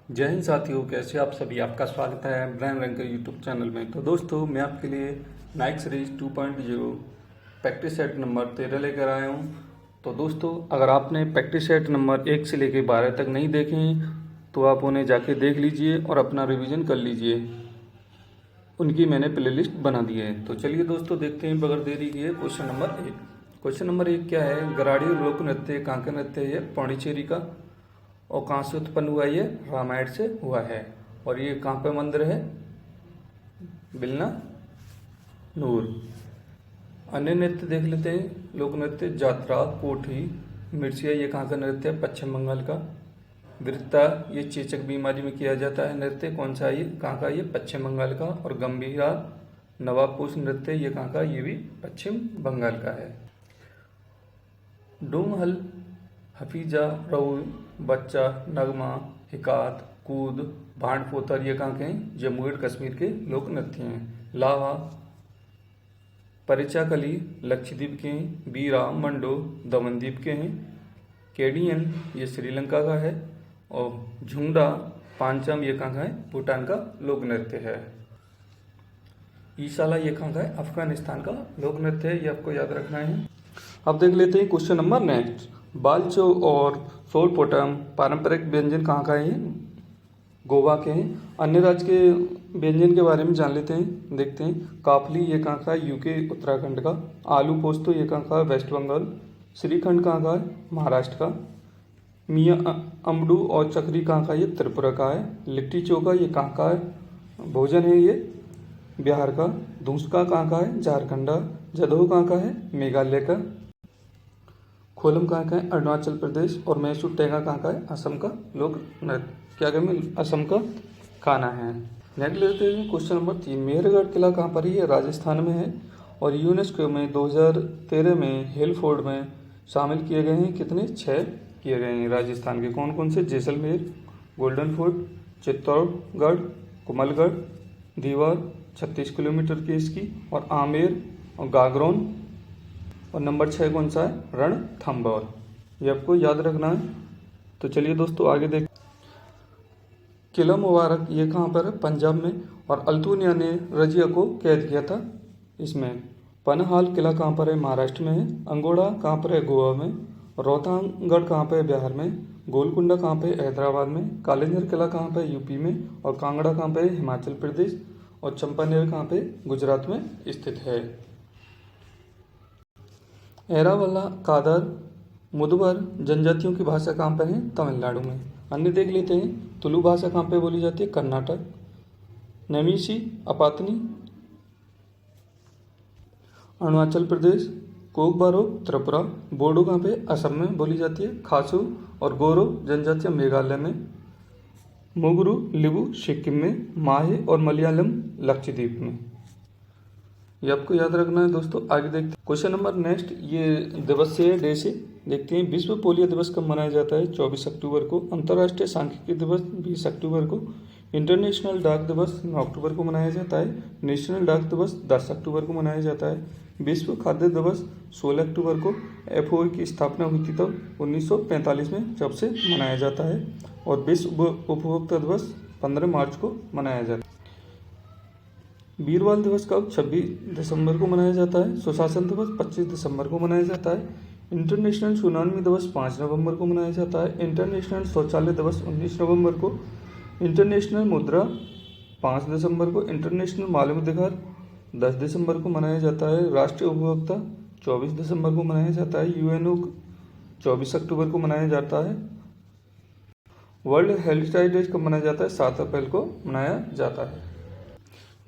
जय हिंद साथियों, कैसे आप सभी। आपका स्वागत है ब्रायन रंकर यूट्यूब चैनल में। तो दोस्तों, मैं आपके लिए Naik series 2.0 practice set number 13 लेकर आया हूँ। तो दोस्तों, अगर आपने प्रैक्टिस सेट नंबर 1 से लेकर 12 तक नहीं देखे हैं तो आप उन्हें जाके देख लीजिए और अपना रिवीजन कर लीजिए। उनकी मैंने प्लेलिस्ट बना दी है। तो चलिए दोस्तों, देखते हैं बगैर देरी किए क्वेश्चन नंबर 1। क्वेश्चन नंबर 1 क्या है? गराड़ी लोक नृत्य कहाँ का नृत्य है? पांडिचेरी का। और कहाँ से उत्पन्न हुआ? ये रामायण से हुआ है। और ये कहाँ पे मंदिर है? बिलना नूर। अन्य नृत्य देख लेते हैं। लोक नृत्य जात्रा, कोठी, मिर्चिया, ये कहाँ का नृत्य है? पश्चिम बंगाल का। वृत्ता, ये चेचक बीमारी में किया जाता है नृत्य। कौन सा? ये कहाँ का? ये पश्चिम बंगाल का। और गंभीरा नवाबपोश नृत्य, ये कहाँ का? ये भी पश्चिम बंगाल का है। डोंगहल, हफीजा, रहू, बच्चा, नगमा, हिकात, कूद, भांड पोतर, ये कहाँ के हैं? जम्मू एंड कश्मीर के लोक नृत्य हैं। लावा, परिचाकली, लक्षद्वीप के हैं। बीरा, मंडो, दमनदीप के हैं। केडियन, ये श्रीलंका का है। और झुंगडा, पांचम, ये कहाँ का है? भूटान का लोक नृत्य है। ईशाला, ये कहाँ का है? अफगानिस्तान का लोक नृत्य है। ये आपको याद रखना है। अब देख लेते हैं क्वेश्चन नंबर नेक्स्ट। बालचो और सोलपोटम पारंपरिक व्यंजन कहाँ का है? गोवा के हैं। अन्य राज्य के व्यंजन के बारे में जान लेते हैं, देखते हैं। काफली, ये कहाँ का है? यूके उत्तराखंड का। आलू पोस्तो, ये कहाँ का है? वेस्ट बंगाल। श्रीखंड कहाँ का है? महाराष्ट्र का। मिया अमडू और चकरी कहाँ का है? ये त्रिपुरा का है। लिट्टी चोखा, ये कहाँ का है? भोजन है ये बिहार का। धूसका कहाँ का है? झारखंड का। जदहो कहाँ का है? मेघालय का। खोलम कहाँ का है? अरुणाचल प्रदेश। और मैसूर टेंगा कहाँ का है? असम का लोक नृत्य, क्या कहें, असम का खाना है। नेक्स्ट लेते हैं क्वेश्चन नंबर 3। मेहरगढ़ किला कहाँ पर है? ये राजस्थान में है। और यूनेस्को में 2013 में हेलफोर्ड में शामिल किए गए हैं। कितने? 6 किए गए हैं। राजस्थान के कौन कौन से? जैसलमेर, गोल्डन फोर्ट, चित्तौड़गढ़, कुमलगढ़, दीवार 36 किलोमीटर की इसकी, और आमेर और गागरोन। और नंबर 6 कौन सा है? रणथंभौर। ये आपको याद रखना है। तो चलिए दोस्तों, आगे देख। किला मुबारक, ये कहाँ पर है? पंजाब में। और अल्तुनिया ने रजिया को कैद किया था इसमें। पनहाल किला कहाँ पर है? महाराष्ट्र में है। अंगोड़ा कहाँ पर है? गोवा में। रोहतांगगढ़ कहाँ पे है? बिहार में। गोलकुंडा कहाँ पे है? हैदराबाद में। कालिंजर किला कहाँ पे है? यूपी में। और कांगड़ा कहाँ पे है? हिमाचल प्रदेश। और चंपानेर कहाँ पे? गुजरात में स्थित है। एरावला, कादर, मुदवर जनजातियों की भाषा कहाँ पर है? तमिलनाडु में। अन्य देख लेते हैं। तुलु भाषा कहाँ पे बोली जाती है? कर्नाटक। नमीसी, अपातनी, अरुणाचल प्रदेश। कोकबारो, त्रिपुरा। बोडो कहाँ पे? असम में बोली जाती है। खासू और गोरो जनजातियाँ मेघालय में। मुगरू, लिबू सिक्किम में। माहे और मलयालम लक्षद्वीप में। ये आपको याद रखना है दोस्तों। आगे देखते हैं क्वेश्चन नंबर नेक्स्ट। ये दिवस से है, डे से देखते हैं। विश्व पोलियो दिवस कब मनाया जाता है? 24 अक्टूबर को। अंतर्राष्ट्रीय सांख्यिकी दिवस 20 अक्टूबर को। इंटरनेशनल डाक दिवस 9 अक्टूबर को मनाया जाता है। नेशनल डाक दिवस 10 अक्टूबर को मनाया जाता है। विश्व खाद्य दिवस 16 अक्टूबर को। FAO की स्थापना हुई थी तब 1945 में, जब से मनाया जाता है। और विश्व उपभोक्ता दिवस 15 मार्च को मनाया जाता है। वीरवाल दिवस कब? 26 दिसंबर को मनाया जाता है। सुशासन दिवस 25 दिसंबर को मनाया जाता है। इंटरनेशनल सुनामी दिवस 5 नवंबर को मनाया जाता है। इंटरनेशनल शौचालय दिवस 19 नवंबर को। इंटरनेशनल मुद्रा 5 दिसंबर को। इंटरनेशनल मानवाधिकार 10 दिसंबर को मनाया जाता है। राष्ट्रीय उपभोक्ता 24 दिसंबर को मनाया जाता है। UNO 24 अक्टूबर को मनाया जाता है। वर्ल्ड हेपेटाइटिस डे कब मनाया जाता है? 7 अप्रैल को मनाया जाता है।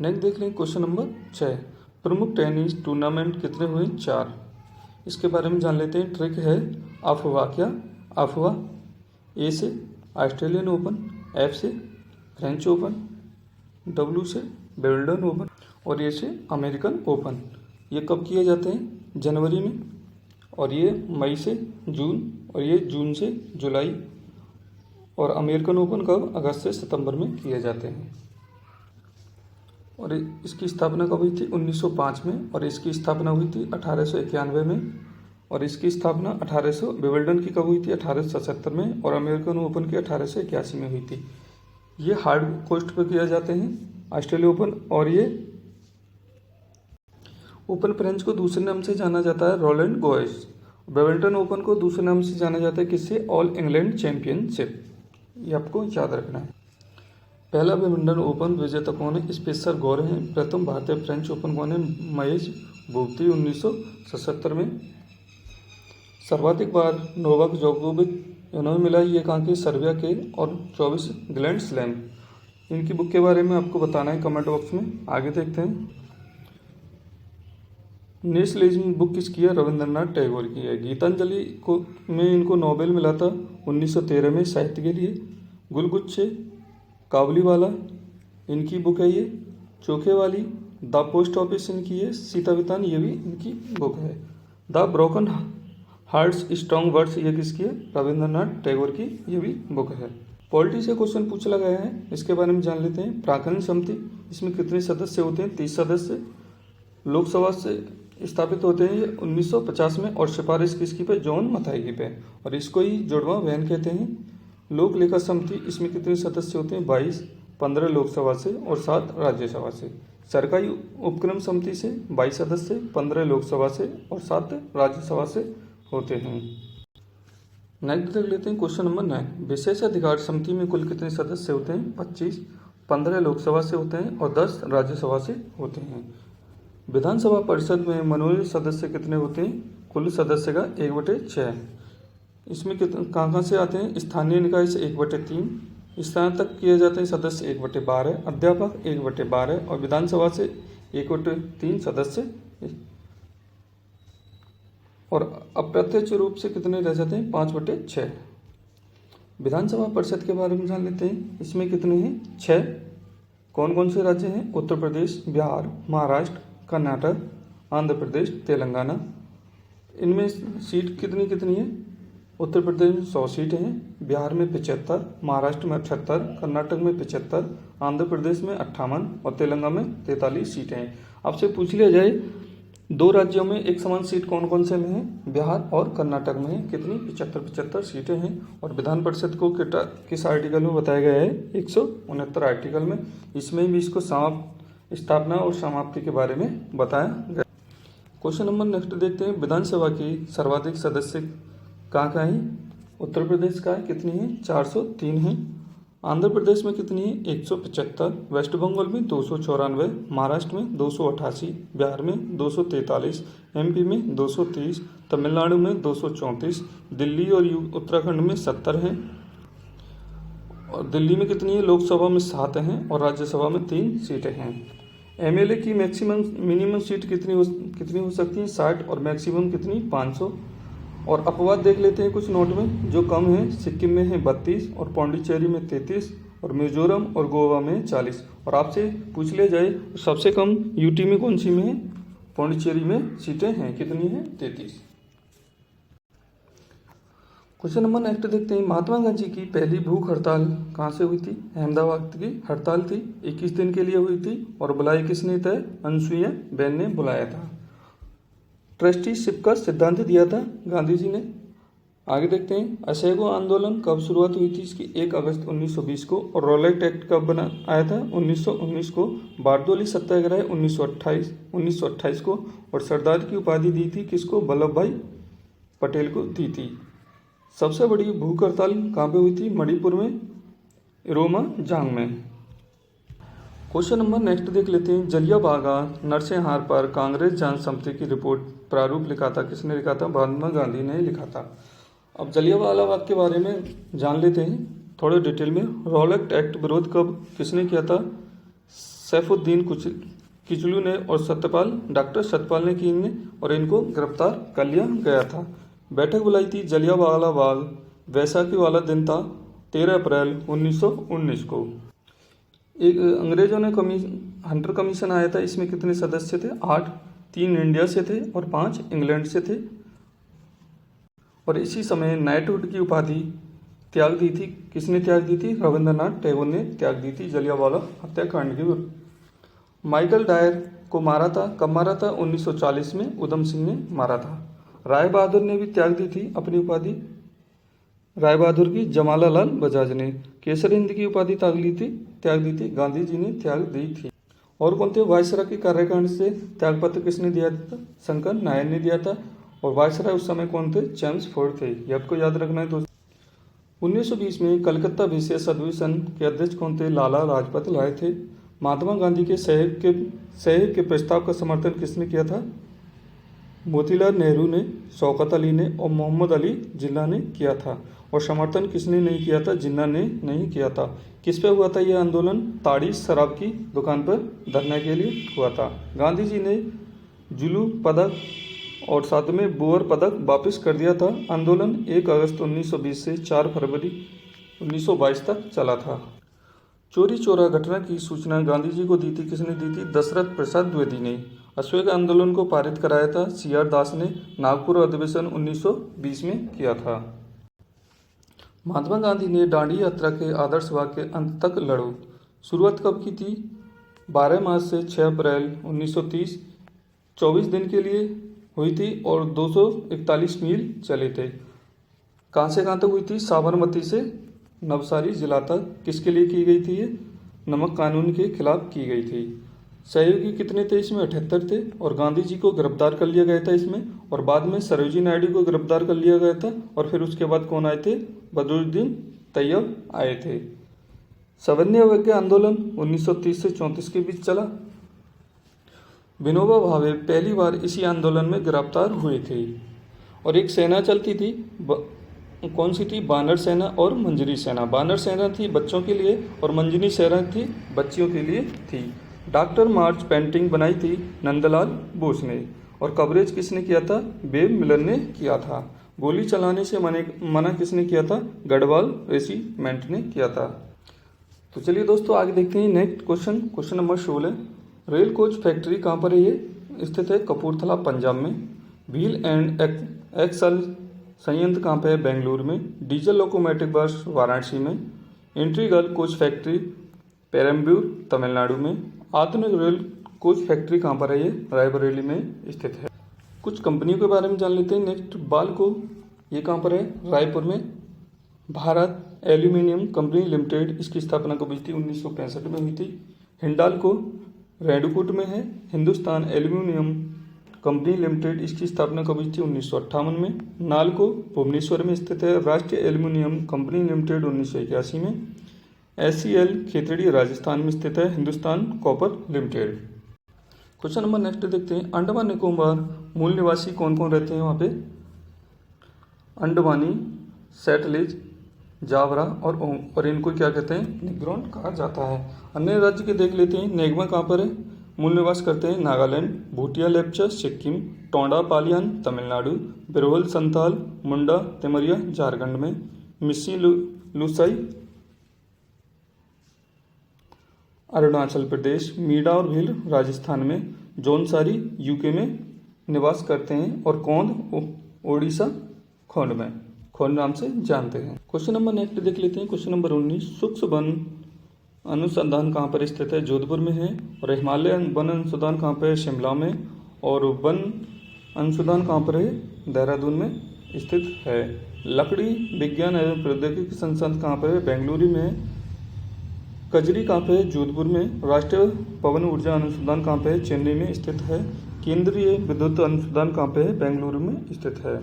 नेक्स्ट देख लें क्वेश्चन नंबर 6। प्रमुख टेनिस टूर्नामेंट कितने हुए? 4। इसके बारे में जान लेते हैं। ट्रिक है अफवाह, क्या अफवाह? A से ऑस्ट्रेलियन ओपन, F से फ्रेंच ओपन, W से विंबलडन ओपन, और A से अमेरिकन ओपन। ये कब किए जाते हैं? जनवरी में। और ये मई से जून, और ये जून से जुलाई। और अमेरिकन ओपन कब? अगस्त से सितंबर में किए जाते हैं। और इसकी स्थापना कब हुई थी? 1905 में। और इसकी स्थापना हुई थी 1891 में। और इसकी स्थापना 1800 विंबलडन की कब हुई थी? 1877 में। और अमेरिकन ओपन की 1881 में हुई थी। ये हार्ड कोर्ट पर किया जाते हैं ऑस्ट्रेलिया ओपन, और ये ओपन फ्रेंच को दूसरे नाम से जाना जाता है रोलैंड गोएस। बैडमिंटन ओपन को दूसरे नाम से जाना जाता है किससे? All England championship. ये आपको याद रखना है। पहला बैडमिंटन ओपन विजेता कौन है? स्पेसर गौर है। प्रथम भारतीय फ्रेंच ओपन कौन है? महेश भूपति 1977 में। सर्वाधिक बार नोवाक जोकोविच इन्होंने मिला, ये कहाँ के? सर्बिया के, और 24 ग्रैंड स्लैम। इनकी बुक के बारे में आपको बताना है कमेंट बॉक्स में। आगे देखते हैं। नेशनलिज्म बुक किसकी है? रविंद्रनाथ टैगोर की है। गीतांजलि को में इनको नोबेल मिला था 1913 में साहित्य के लिए। गुलगुच्छे काबुलीवाला इनकी बुक है ये। चोखे वाली द पोस्ट ऑफिस इनकी है। सीता वितान ये भी इनकी बुक है। The broken hearts strong words ये किसकी है? रविंद्रनाथ टैगोर की ये भी बुक है। पॉलिटी से क्वेश्चन पूछा गया है, इसके बारे में जान लेते हैं। प्राक्कलन समिति, इसमें कितने सदस्य होते हैं? 30 सदस्य। लोकसभा से स्थापित होते हैं ये 1950 में, और सिफारिश किसकी पे? जॉन मथाई की पे, और इसको ही जुड़वा बहन कहते हैं। लोक लेखा समिति, इसमें कितने सदस्य होते हैं? 22, 15 लोकसभा से और 7 राज्यसभा से। सरकारी उपक्रम समिति से 22 सदस्य, 15 लोकसभा से और 7 राज्यसभा से होते हैं। नेक्स्ट देख लेते हैं क्वेश्चन नंबर 9। विशेष अधिकार समिति में कुल कितने सदस्य होते हैं? 25, 15 लोकसभा से होते हैं और 10 राज्यसभा से होते हैं। विधानसभा परिषद में मनोनीत सदस्य कितने होते हैं? कुल सदस्य का 1/6। इसमें कहाँ से आते हैं? स्थानीय निकाय से 1/3, स्नातक किए जाते हैं सदस्य 1/12, अध्यापक 1/12, और विधानसभा से 1/3 सदस्य, और अप्रत्यक्ष रूप से कितने रह जाते हैं? 5/6। विधानसभा परिषद के बारे में जान लेते हैं। इसमें कितने हैं? 6। कौन कौन से राज्य हैं? उत्तर प्रदेश, बिहार, महाराष्ट्र, कर्नाटक, आंध्र प्रदेश, तेलंगाना। इनमें सीट कितनी कितनी है? उत्तर प्रदेश में 100 सीटें हैं, बिहार में 75, महाराष्ट्र में 78, कर्नाटक में 75, आंध्र प्रदेश में 58 और तेलंगाना में 43 सीटें हैं। आपसे पूछ लिया जाए 2 राज्यों में एक समान सीट कौन कौन से में है? बिहार और कर्नाटक में है। कितनी? 75 सीटें हैं। और विधान परिषद को किस आर्टिकल में बताया गया है? 169 आर्टिकल में। इसमें भी इसको स्थापना और समाप्ति के बारे में बताया गया। क्वेश्चन नंबर नेक्स्ट देखते हैं। विधानसभा की सर्वाधिक सदस्य कहाँ का है? उत्तर प्रदेश का है। कितनी है? 403 है। आंध्र प्रदेश में कितनी है? 175, वेस्ट बंगाल में 294, महाराष्ट्र में 288, बिहार में 243, एमपी में 230, तमिलनाडु में 234, दिल्ली और उत्तराखंड में 70 हैं। और दिल्ली में कितनी है? लोकसभा में 7 हैं और राज्यसभा में 3 सीटें हैं। एमएलए की मिनिमम सीट कितनी हो सकती है? 60, और मैक्सिमम कितनी? 500। और अपवाद देख लेते हैं कुछ नोट में जो कम है। सिक्किम में है 32, और पौंडीचेरी में 33, और मिजोरम और गोवा में 40। और आपसे पूछ लिया जाए सबसे कम यूटी में कौन सी में है? पौंडीचेरी में सीटें हैं। कितनी है? 33। क्वेश्चन नंबर नेक्स्ट देखते हैं। महात्मा गांधी की पहली भूख हड़ताल कहाँ से हुई थी? अहमदाबाद की हड़ताल थी, 21 दिन के लिए हुई थी, और बुलाई किसने था? अनुसुईया बेन ने बुलाया था। ट्रस्टीशिप का सिद्धांत दिया था गांधी जी ने। आगे देखते हैं। असहयोग आंदोलन कब शुरुआत हुई थी? इसकी 1 अगस्त 1920 को। और रॉलेट एक्ट कब आया था? 1919 को। बारडोली सत्याग्रह 1928 को। और सरदार की उपाधि दी थी किसको? वल्लभ भाई पटेल को दी थी। सबसे बड़ी भूख हड़ताल कहाँ पे हुई थी? मणिपुर में, इरोमा जांग में। क्वेश्चन नंबर नेक्स्ट देख लेते हैं। जलियांवाला नरसंहार पर कांग्रेस जांच समिति की रिपोर्ट प्रारूप लिखा था। किसने लिखा था? महात्मा गांधी ने लिखा था। अब जलियांवाला बाग के बारे में जान लेते हैं थोड़े डिटेल में। रॉलेट एक्ट विरोध कब किसने किया था? सैफुद्दीन किचलू ने और डॉक्टर सत्यपाल ने की इनने, और इनको गिरफ्तार कर लिया गया था। बैठक बुलाई थी जलियांवाला बाग। वैसाखी वाला दिन था 13 अप्रैल 1919 को। एक अंग्रेजों ने हंटर कमीशन आया था। इसमें कितने सदस्य थे? 8, 3 इंडिया से थे और 5 इंग्लैंड से थे। और इसी समय नाइटहुड की उपाधि त्याग दी थी। किसने त्याग दी थी? रविंद्रनाथ टैगोर ने त्याग दी थी जलियांवाला हत्याकांड के विरुद्ध। माइकल डायर को मारा था। कब मारा था? 1940 में उधम सिंह ने मारा था। राय बहादुर ने भी त्याग दी थी अपनी उपाधि। राय बहादुर की जमालालाल बजाज ने। केसर हिंद की उपाधि त्याग दी थी गांधी जी ने त्याग दी थी। और कौन थे? वायसराय के कार्यकारिणी से त्यागपत्र किसने दिया था? शंकर नायर ने दिया था। और वायसराय उस समय कौन थे? चेम्सफोर्ड थे। ये आपको याद रखना है दोस्तों। 1920 में कलकत्ता विशेष अधिवेशन के अध्यक्ष कौन थे? लाला लाजपत राय थे। महात्मा गांधी के सहयोग के प्रस्ताव का समर्थन किसने किया था? मोतीलाल नेहरू ने, शौकत अली ने और मोहम्मद अली जिन्ना ने किया था। और समर्थन किसने नहीं किया था? जिन्ना ने नहीं किया था। किस पे हुआ था यह आंदोलन? ताड़ी शराब की दुकान पर धरने के लिए हुआ था। गांधी जी ने जुलू पदक और साथ में बोअर पदक वापस कर दिया था। आंदोलन 1 अगस्त 1920 से 4 फरवरी 1922 तक चला था। चोरी चौरा घटना की सूचना गांधी जी को दी थी किसने दी थी? दशरथ प्रसाद द्विवेदी ने। अश्वेत आंदोलन को पारित कराया था CR दास ने। नागपुर अधिवेशन 1920 में किया था। महात्मा गांधी ने दांडी यात्रा के आदर्शवाद के अंत तक लड़ो शुरुआत कब की थी? 12 मार्च से 6 अप्रैल 1930 24 दिन के लिए हुई थी और 241 मील चले थे। कहाँ से कहाँ तक हुई थी? साबरमती से नवसारी जिला तक। किसके लिए की गई थी ये? नमक कानून के खिलाफ की गई थी। सहयोगी कितने थे इसमें? 78 थे। और गांधी जी को गिरफ्तार कर लिया गया था इसमें। और बाद में सरोजिनी नायडू को गिरफ्तार कर लिया गया था। और फिर उसके बाद कौन आए थे? बदरुद्दीन तैयब आए थे। सवर्णीय अवज्ञा आंदोलन 1930 से 34 के बीच चला। विनोबा भावे पहली बार इसी आंदोलन में गिरफ्तार हुए थे। और एक सेना चलती थी, कौन सी थी? बानर सेना और मंजरी सेना। बानर सेना थी बच्चों के लिए और मंजरी सेना थी बच्चियों के लिए थी। डॉक्टर मार्च पेंटिंग बनाई थी नंदलाल बोस ने। और कवरेज किसने किया था? बेब मिलर ने किया था। गोली चलाने से मना किसने किया था? गढ़वाल रेजिमेंट ने किया था। तो चलिए दोस्तों आगे देखते हैं next question number 16। Rail coach factory कहाँ पर है? ये स्थित है कपूरथला पंजाब में। व्हील एंड एक्सल संयंत्र कहाँ पे है? बेंगलुरु में। डीजल लोकोमोटिव बस वाराणसी में। Integral coach factory Perambur Tamil Nadu में। आधुनिक रेल कोच फैक्ट्री कहाँ पर है? ये रायबरेली में स्थित है। कुछ कंपनियों के बारे में जान लेते हैं। नेक्स्ट बाल्को, ये कहाँ पर है? रायपुर में। भारत एल्यूमिनियम कंपनी लिमिटेड, इसकी स्थापना कब हुई थी? 1965 में हुई थी। हिंडाल्को रेडकोट में है। हिंदुस्तान एल्यूमिनियम कंपनी लिमिटेड, इसकी स्थापना कब हुई थी? 1958 में। नालको भुवनेश्वर में स्थित है। राष्ट्रीय एल्यूमिनियम कंपनी लिमिटेड 1981 में। SCL खेतड़ी राजस्थान में स्थित है। Hindustan copper limited. Question number next देखते हैं। अंडमान निकोबार मूल निवासी कौन कौन रहते हैं वहाँ पे? अंडमानी, सेटलेज, जावरा और इनको क्या कहते हैं? निग्रोन कहा जाता है। अन्य राज्य के देख लेते हैं। नेगमा कहाँ पर है? मूल निवास करते हैं नागालैंड। भूटिया लेप्चा सिक्किम। टोंडा पालियान तमिलनाडु। बिरहोल संताल, मुंडा तिमरिया झारखंड में। मिस्सी लुसाई अरुणाचल प्रदेश। मीडा और भील राजस्थान में। जौनसारी UK में निवास करते हैं। और कौंद ओडिशा खोंड में, खोंड नाम से जानते हैं। क्वेश्चन नंबर नेक्स्ट देख लेते हैं। Question number 19। सूक्ष्म वन अनुसंधान कहाँ पर स्थित है? जोधपुर में है। और हिमालय वन अनुसंधान कहाँ पर है? शिमला में। और वन अनुसंधान कहाँ पर है? देहरादून में स्थित है। लकड़ी विज्ञान एवं प्रौद्योगिकी संस्थान कहाँ पर है? बेंगलुरु में है। कजरी कहाँ पे है? जोधपुर में। राष्ट्रीय पवन ऊर्जा अनुसंधान कहाँ पे है? चेन्नई में स्थित है। केंद्रीय विद्युत अनुसंधान कहाँ पे है? बेंगलुरु में स्थित है।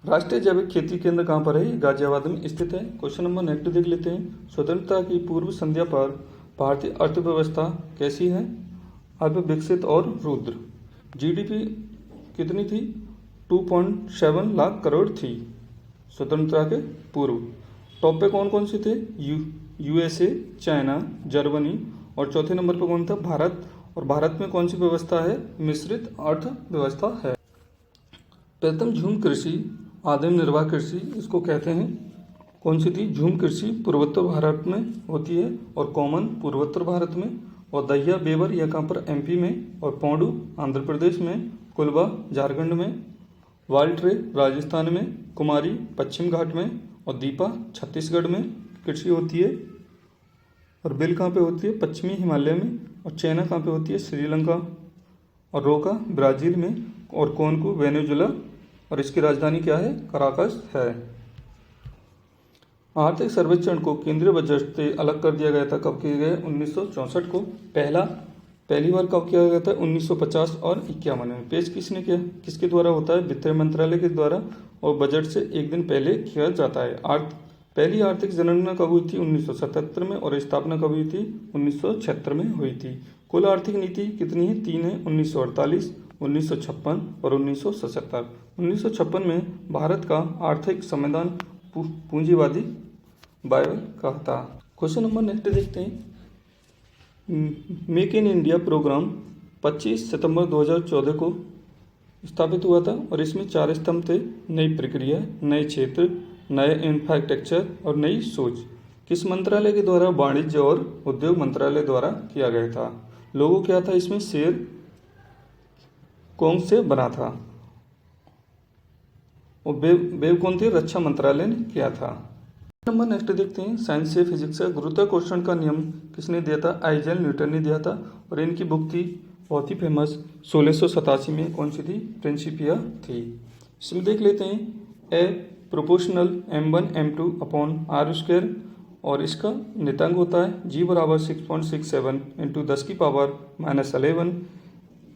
राष्ट्रीय जैविक खेती केंद्र कहाँ पर है? गाजियाबाद में स्थित है। क्वेश्चन नंबर नेक्स्ट देख लेते हैं। स्वतंत्रता की पूर्व संध्या पर भारतीय अर्थव्यवस्था कैसी है? अल्पविकसित और रुद्र। GDP कितनी थी? 2.7 लाख करोड़ थी स्वतंत्रता के पूर्व। टॉप पे कौन कौन से थे? USA, China, Germany. और चौथे नंबर पर कौन था? भारत। और भारत में कौन सी व्यवस्था है? मिश्रित अर्थव्यवस्था है। प्रथम झूम कृषि आदिम निर्वाह कृषि इसको कहते हैं। कौन सी थी? झूम कृषि पूर्वोत्तर भारत में होती है और कॉमन पूर्वोत्तर भारत में। और दहिया बेवर यह कहाँ पर? MP में। और पौंडू आंध्र प्रदेश में। कुलवा झारखंड में। वाल्ट्रे राजस्थान में। कुमारी पश्चिम घाट में। और दीपा छत्तीसगढ़ में कृषि होती है। और बिल कहाँ पे होती है? पश्चिमी हिमालय में। और चैना कहाँ पे होती है? श्रीलंका। और रोका ब्राज़ील में। और कोनको वेनेजुला। और इसकी राजधानी क्या है? कराकस है। आर्थिक सर्वेक्षण को केंद्रीय बजट से अलग कर दिया गया था, कब किया गया? 1964 को। पहली बार कब किया गया था? 1950 और 51 में। पेश किसने किया? किसके द्वारा होता है? वित्त मंत्रालय के द्वारा, और बजट से एक दिन पहले किया जाता है। पहली आर्थिक जनगणना कब हुई थी? 1977 में, और स्थापना कब हुई थी? 1976 में हुई थी। कुल आर्थिक नीति कितनी है? 3 है, 1948, 1956 और 1977। 1956 में भारत का आर्थिक संविधान पूंजीवादी बाइबल कहा था। क्वेश्चन नंबर नेक्स्ट देखते हैं। मेक इन इंडिया प्रोग्राम 25 सितंबर 2014 को स्थापित हुआ था, और इसमें 4 स्तंभ थे: नई प्रक्रिया, नए क्षेत्र, नए इंफ्रास्ट्रक्चर और नई सोच। किस मंत्रालय के द्वारा? वाणिज्य और उद्योग मंत्रालय द्वारा किया गया था। लोगो क्या था इसमें? शेर कौन से बना था, और वेब कौन थी? रक्षा मंत्रालय ने किया था। नंबर नेक्स्ट देखते हैं। साइंस से फिजिक्स का गुरुत्वाकर्षण का नियम किसने दिया था? आइजैक न्यूटन ने दिया था, और इनकी बुक थी बहुत ही फेमस 1687 में। कौन सी थी? प्रिंसिपिया थी। इसमें देख लेते हैं। A proportional m1 m2 upon r square, और इसका नितांक होता है g बराबर 6.67 into 10⁻11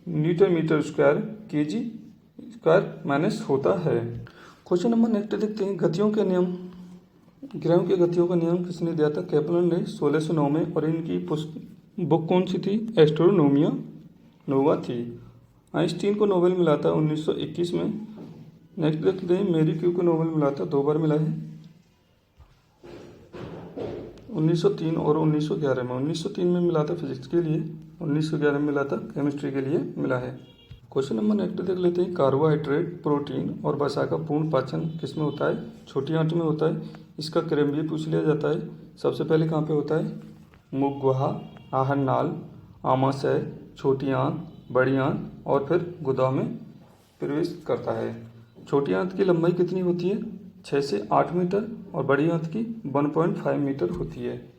newton meter square kg square minus होता है। क्वेश्चन नंबर नेक्स्ट देखते हैं। गतियों के नियम, ग्रहों की गतियों का नियम किसने दिया था? केपलर ने 1609 में, और इनकी बुक कौन सी थी? एस्ट्रोनोमिया नोवा थी। आइंस्टीन को नोबेल मिला था 1921 में। नेक्स्ट देखते हैं। मैरी क्यू को नोबेल मिला था, 2 बार मिला है, 1903 और 1911 में। 1903 में मिला था फिजिक्स के लिए, 1911 में मिला था केमिस्ट्री के लिए मिला है। क्वेश्चन नंबर नेक्स्ट देख लेते हैं। कार्बोहाइड्रेट, प्रोटीन और वसा का पूर्ण पाचन किस में होता है? छोटी आंत में होता है। इसका क्रम भी पूछ लिया जाता है। सबसे पहले कहाँ पे होता है? मुख गुहा, आहार नाल, आमाशय, छोटी आंत, बड़ी आंत और फिर गुदा में प्रवेश करता है। छोटी आंत की लंबाई कितनी होती है? 6 से 8 मीटर, और बड़ी आंत की 1.5 मीटर होती है।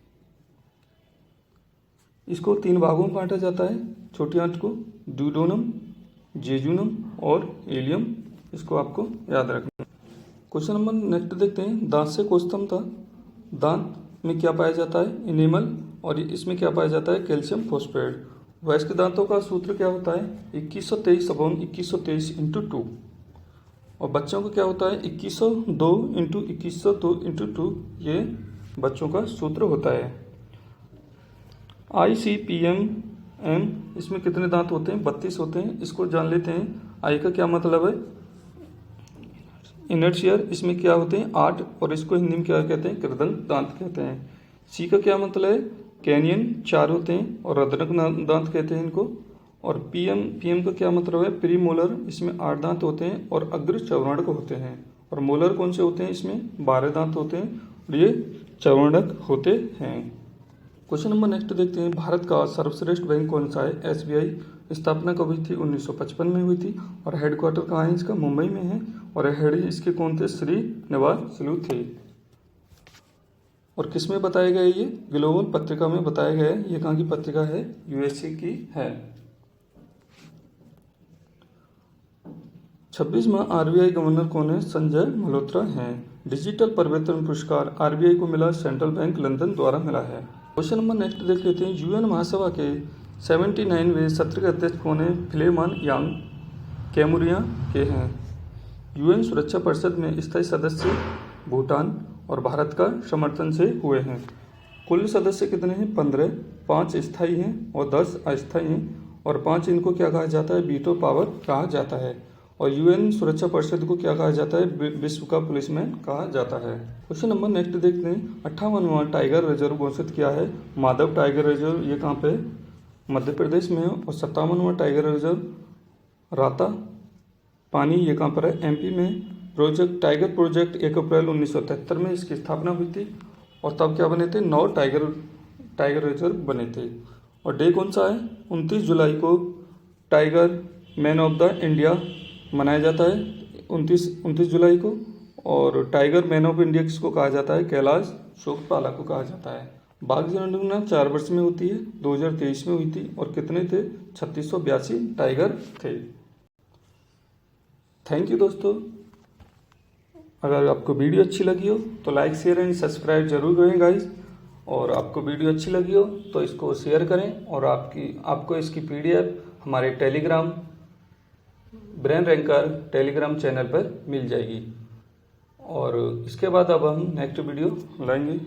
इसको 3 भागों में बांटा जाता है, छोटी आंत को: ड्यूडेनम, जेजुनम और इलियम। इसको आपको याद रखना। क्वेश्चन नंबर नेक्स्ट देखते हैं। दांत से कोष्ठम था। दांत में क्या पाया जाता है? इनेमल, और इसमें क्या पाया जाता है? Calcium phosphate. वयस्क दांतों का सूत्र क्या होता है? 2123/2123 इंटू 2, और बच्चों का क्या होता है? 2102/2102 ये बच्चों का सूत्र होता है। ICPM इसमें कितने दांत होते हैं? 32 होते हैं। इसको जान लेते हैं। आई का क्या मतलब है? इनर्शियर। इसमें क्या होते हैं? 8, और इसको हिंदी में क्या कहते हैं? कृदंत दांत कहते हैं। सी का क्या मतलब है? कैनियन, 4 होते हैं, और रद्रक दांत कहते हैं इनको। और पीएम का क्या मतलब है? प्रीमोलर। इसमें 8 दांत होते हैं, और अग्र चौवर्णक होते हैं। और मोलर कौन से होते हैं? इसमें 12 दांत होते हैं, और ये चौवर्णक होते हैं। क्वेश्चन नंबर नेक्स्ट देखते हैं। भारत का सर्वश्रेष्ठ बैंक कौन सा है? SBI। स्थापना कब हुई थी? 1955 में हुई थी, और हेडक्वार्टर कहाँ है इसका? मुंबई में है, और हेड इसके कौन थे? श्रीनिवास सलू थे। और किस में बताया गया? ये ग्लोबल पत्रिका में बताया गया है। ये कहाँ की पत्रिका है? USA की है। 26वां RBI गवर्नर कौन है? संजय मल्होत्रा हैं। डिजिटल परिवर्तन पुरस्कार RBI को मिला, सेंट्रल बैंक लंदन द्वारा मिला है। क्वेश्चन नंबर नेक्स्ट देख लेते हैं। UN महासभा के 79वें सत्र के अध्यक्ष कौन है? फिलेमन यांग कैमुरिया के हैं। UN सुरक्षा परिषद में स्थायी सदस्य भूटान और भारत का समर्थन से हुए हैं। कुल सदस्य कितने हैं? 15। 5 स्थायी हैं और 10 अस्थायी हैं, और 5 इनको क्या कहा जाता है? वीटो पावर कहा जाता है। और UN सुरक्षा परिषद को क्या कहा जाता है? विश्व का पुलिसमैन कहा जाता है। क्वेश्चन नंबर नेक्स्ट देखते हैं। 58वां टाइगर रिजर्व घोषित किया है माधव टाइगर रिजर्व। ये कहाँ पे? मध्य प्रदेश में है। और 57वां टाइगर रिजर्व राता पानी, ये कहाँ पर है? MP में। टाइगर प्रोजेक्ट 1 अप्रैल 1973 में इसकी स्थापना हुई थी, और तब क्या बने थे? 9 टाइगर रिजर्व बने थे। और डे कौन सा है? 29 जुलाई को tiger man of the India मनाया जाता है, 29 जुलाई को। और टाइगर मैन ऑफ इंडिया किसको कहा जाता है? कैलाश शोकपाला को कहा जाता है। बाघ जनगणना 4 वर्ष में होती है, 2023 में हुई थी, और कितने थे? 3682 टाइगर थे। थैंक यू दोस्तों। अगर आपको वीडियो अच्छी लगी हो तो लाइक शेयर एंड सब्सक्राइब जरूर करें गाइस। और आपको वीडियो अच्छी लगी हो तो इसको शेयर करें और आपको इसकी PDF हमारे Telegram brain ranker Telegram channel पर मिल जाएगी। और इसके बाद अब हम नेक्स्ट वीडियो लाएंगे।